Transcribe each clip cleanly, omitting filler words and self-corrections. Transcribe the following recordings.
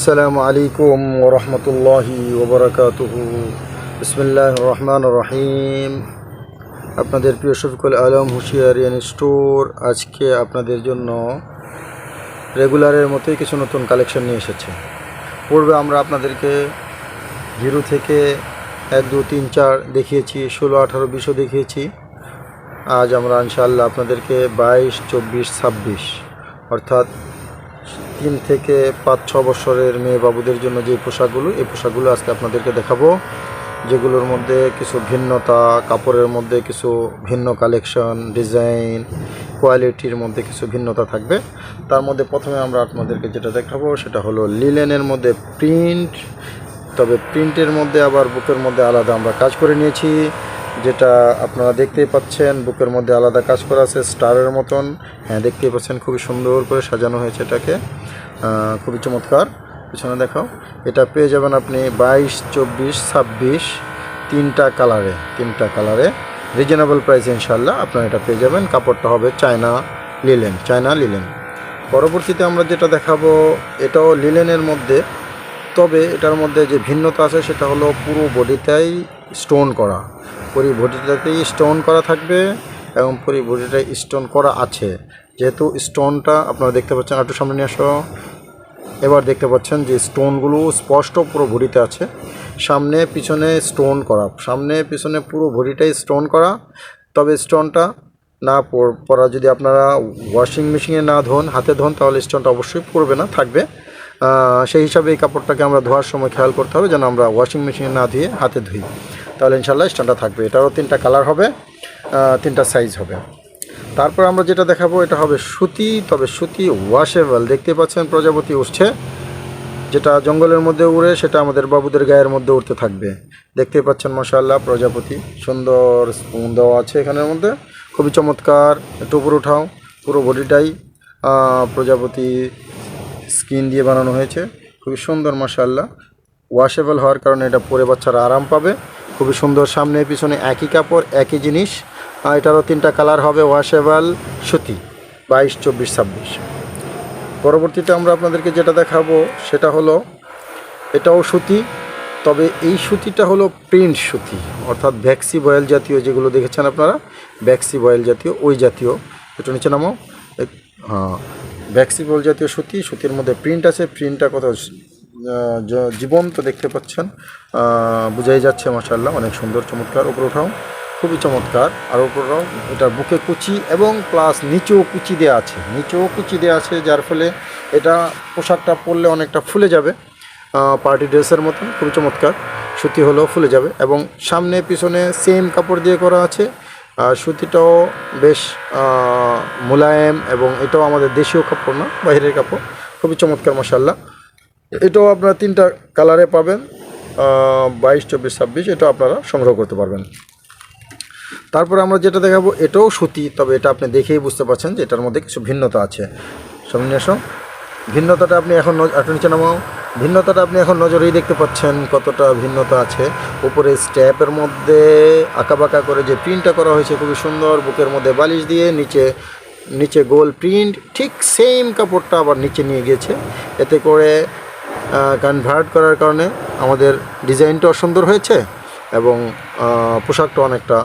আসসালামু আলাইকুম ওয়া রাহমাতুল্লাহি ওয়া বারাকাতুহু। বিসমিল্লাহির রহমানির রহিম। আপনাদের প্রিয় শফিকুল আলম হুশিয়ারিয়ান স্টোর আজকে আপনাদের জন্য রেগুলারের মতোই কিছু নতুন কালেকশন নিয়ে এসেছে। পূর্বে আমরা আপনাদেরকে 0 থেকে 1, 2, 3, 4 দেখিয়েছি, 16, 18, 20ও দেখিয়েছি। আজ আমরা ইনশাআল্লাহ আপনাদেরকে 22, 24, 26 অর্থাৎ 3 থেকে 5-6 বছরের মেয়ে বাবুদের জন্য যে পোশাকগুলো, এই পোশাকগুলো আজকে আপনাদেরকে দেখাবো, যেগুলোর মধ্যে কিছু ভিন্নতা, কাপড়ের মধ্যে কিছু ভিন্ন কালেকশন, ডিজাইন, কোয়ালিটির মধ্যে কিছু ভিন্নতা থাকবে। তার মধ্যে প্রথমে আমরা আপনাদেরকে যেটা দেখাবো সেটা হলো লিলেনের মধ্যে প্রিন্ট। তবে প্রিন্টের মধ্যে আবার বুকের মধ্যে আলাদা আমরা কাজ করে নিয়েছি, যেটা আপনারা দেখতেই পাচ্ছেন। বুকের মধ্যে আলাদা কাজ করা আছে স্টারের মতন। হ্যাঁ, দেখতেই পাচ্ছেন খুবই সুন্দর করে সাজানো হয়েছে এটাকে, খুবই চমৎকার। পিছনে দেখাও, এটা পেয়ে যাবেন আপনি 22, 24, 26 তিনটা কালারে রিজনেবল প্রাইসে ইনশাল্লাহ আপনারা এটা পেয়ে যাবেন। কাপড়টা হবে চায়না লিলেন। পরবর্তীতে আমরা যেটা দেখাবো এটাও লিলেনের মধ্যে, তবে এটার মধ্যে যে ভিন্নতা আছে সেটা হলো পুরো বডিটাই স্টোন করা, পুরো বডিটাতেই স্টোন করা থাকবে এবং পুরো বডিটাই স্টোন করা আছে। যেহেতু স্টোনটা আপনারা দেখতে পাচ্ছেন, একটু সামনে নিয়ে আসো, এবার দেখতে পাচ্ছেন যে স্টোনগুলো স্পষ্ট পুরো বডিতে আছে। সামনে পিছনে স্টোন করা, সামনে পিছনে পুরো বডিটাই স্টোন করা। তবে স্টোনটা না পরা যদি আপনারা ওয়াশিং মেশিনে না ধোন, হাতে ধোন, তাহলে স্টোনটা অবশ্যই পড়বে না, থাকবে। সেই হিসাবে এই কাপড়টাকে আমরা ধোয়ার সময় খেয়াল করতে হবে যেন আমরা ওয়াশিং মেশিনে না ধুয়ে হাতে ধুই, তাহলে ইনশাল্লাহ স্টোনটা থাকবে। এটারও 3টা কালার হবে, 3টা সাইজ হবে। তারপর আমরা যেটা দেখাবো এটা হবে সুতি, তবে সুতি ওয়াশেবল। দেখতে পাচ্ছেন প্রজাপতি উঠছে, যেটা জঙ্গলের মধ্যে উড়ে সেটা আমাদের বাবুদের গায়ের মধ্যে উঠতে থাকবে। দেখতে পাচ্ছেন মাশাআল্লাহ প্রজাপতি, সুন্দর স্পুন দেওয়া আছে এখানের মধ্যে, খুবই চমৎকার। একটু উপরে উঠাও, পুরো বডিটাই প্রজাপতি স্কিন দিয়ে বানানো হয়েছে, খুবই সুন্দর মাশাআল্লাহ। ওয়াশেবল হওয়ার কারণে এটা পরে বাচ্চারা আরাম পাবে, খুবই সুন্দর। সামনে পিছনে একই কাপড়, একই জিনিস। এটারও 3টা কালার হবে, ওয়াশেবল সুতি 22, 24, 26। পরবর্তীতে আমরা আপনাদেরকে যেটা দেখাবো সেটা হলো এটাও সুতি, তবে এই সুতিটা হলো প্রিন্ট সুতি, অর্থাৎ ভ্যাক্সি বয়েল জাতীয়, যেগুলো দেখেছেন আপনারা ভ্যাক্সি বয়েল জাতীয়, ওই জাতীয়। একটু নিচে নামো। হ্যাঁ, ভ্যাক্সি বয়েল জাতীয় সুতির মধ্যে প্রিন্ট আছে। প্রিন্টটা কত জীবন্ত দেখতে পাচ্ছেন, বোঝাই যাচ্ছে মাশাআল্লাহ, অনেক সুন্দর চমৎকার। উপরে উঠাও, খুবই চমৎকার। আর উপরেও এটার বুকে কুচি এবং প্লাস নিচেও কুচি দেওয়া আছে, যার ফলে এটা পোশাকটা পরলে অনেকটা ফুলে যাবে, পার্টি ড্রেসের মতন, খুবই চমৎকার। সুতি হলেও ফুলে যাবে এবং সামনে পিছনে সেম কাপড় দিয়ে করা আছে। সুতিটাও বেশ মোলায়েম এবং এটাও আমাদের দেশীয় কাপড় না, বাইরের কাপড়, খুবই চমৎকার মাশাআল্লাহ। এটাও আপনারা 3টা কালারে পাবেন, 22, 24, 26, এটাও আপনারা সংগ্রহ করতে পারবেন। তারপর আমরা যেটা দেখাবো এটাও সুতি, তবে এটা আপনি দেখেই বুঝতে পারছেন যে এটার মধ্যে কিছু ভিন্নতা আছে। সামনে এসো, ভিন্নতাটা আপনি এখন নিচে নামাও। ভিন্নতাটা আপনি এখন নজরেই দেখতে পাচ্ছেন কতটা ভিন্নতা আছে। উপরে স্ট্যাপের মধ্যে আঁকাবাঁকা করে যে প্রিন্টটা করা হয়েছে খুবই সুন্দর, বুকের মধ্যে বালিশ দিয়ে নিচে গোল প্রিন্ট, ঠিক সেম কাপড়টা আবার নিচে নিয়ে গিয়েছে। এতে করে কনভার্ট করার কারণে আমাদের ডিজাইনটাও সুন্দর হয়েছে এবং পোশাকটা অনেকটা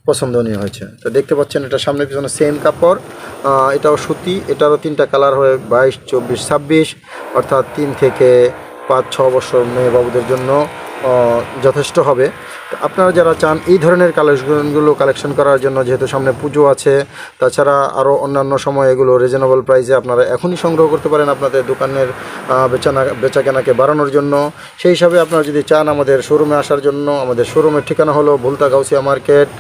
পছন্দনীয় হয়েছে। তো দেখতে পাচ্ছেন এটা সামনে পিছনে সেম কাপড়, এটাও সুতি। এটারও 3টা কালার হয়ে 22, 24, 26 অর্থাৎ 3 থেকে 5-6 বছর মেয়ে বাবুদের জন্য যথেষ্ট হবে। আপনারা যারা চান এই ধরনের কালেকশনগুলো কালেকশন করার জন্য, যেহেতু সামনে পুজো আছে, তাছাড়া আরও অন্যান্য সময় এগুলো রিজনেবল প্রাইসে আপনারা এখনই সংগ্রহ করতে পারেন আপনাদের দোকানের বেচাকেনাকে বাড়ানোর জন্য। সেই হিসাবে আপনারা যদি চান আমাদের শোরুমে আসার জন্য, আমাদের শোরুমের ঠিকানা হলো Bhulta Gausia market,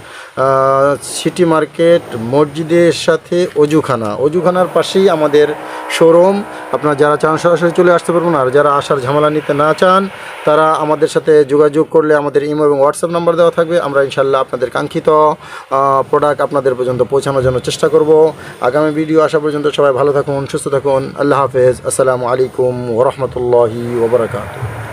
city market, মসজিদের সাথে অজুখানার পাশেই আমাদের শোরুম। আপনারা যারা চান সরাসরি চলে আসতে পারবেন, আর যারা আসার ঝামেলা নিতে না চান তারা আমাদের সাথে যোগাযোগ করলে আমাদের ইমো এবং হোয়াটসঅ্যাপ নাম্বার দেওয়া থাকবে। আমরা ইনশাল্লাহ আপনাদের কাঙ্ক্ষিত প্রোডাক্ট আপনাদের পর্যন্ত পৌঁছানোর জন্য চেষ্টা করব। আগামী ভিডিও আসা পর্যন্ত সবাই ভালো থাকুন, সুস্থ থাকুন। আল্লাহ হাফেজ। আসসালামু আলাইকুম ওয়া রাহমাতুল্লাহি ওয়া বারাকাতুহু।